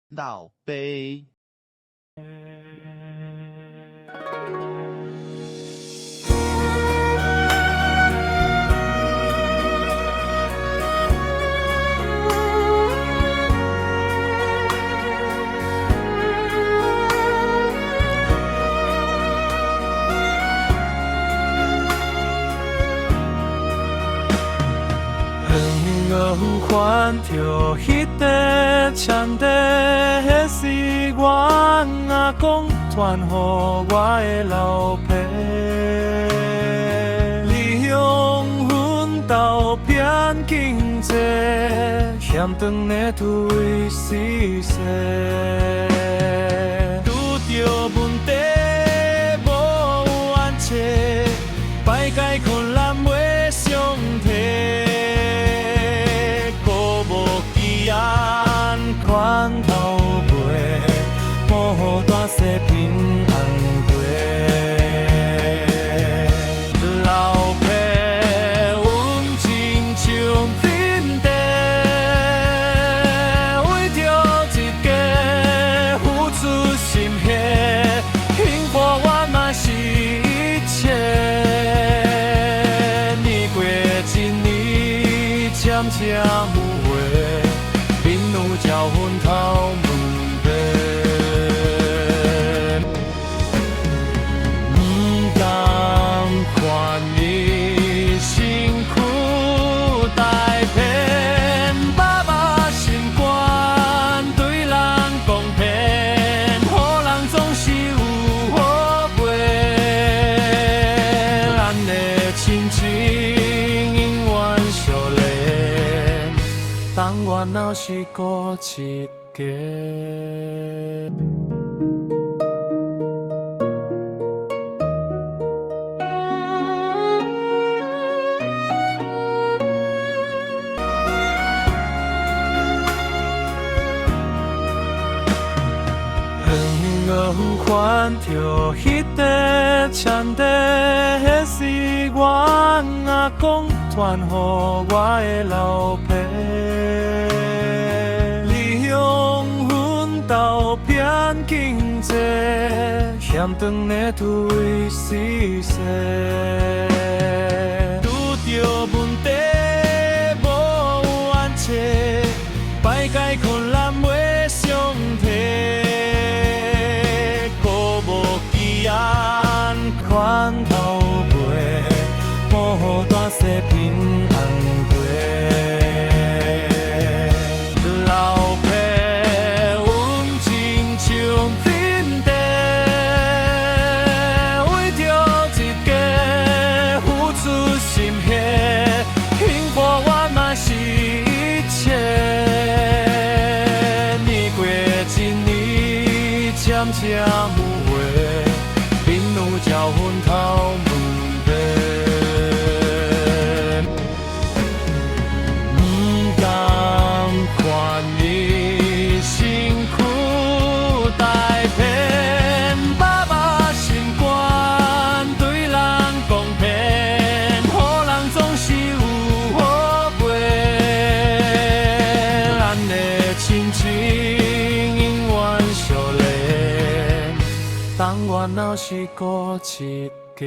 老杯。我还着迄块田地，迄是我阿公传予我的老爸。离乡分豆变经济，嫌长的土位死势。拄着问题无安切，摆解困难袂相提。款头背，无大细平安过。老爸，阮亲像恁爸，为着一家付出心血，幸福我嘛是一切。年过一年，渐渐有话。交阮头问题，不甘看伊辛苦大片，爸爸心肝对人公平，好人总是有好报，咱的亲情永远相连。当我若是孤一家，我还着迄块田地，迄是我阿公传予我的老爸。豆变经济，嫌长的土位死势。拄着问题无安切，摆解困难袂相提。鼓无期限，款头背，无大细平安过。渐渐有话，朋友交阮头问题，不甘看伊辛苦大片，爸爸心肝对人公平，好人总是有好报，咱的亲情永远相连。当我若是孤一家。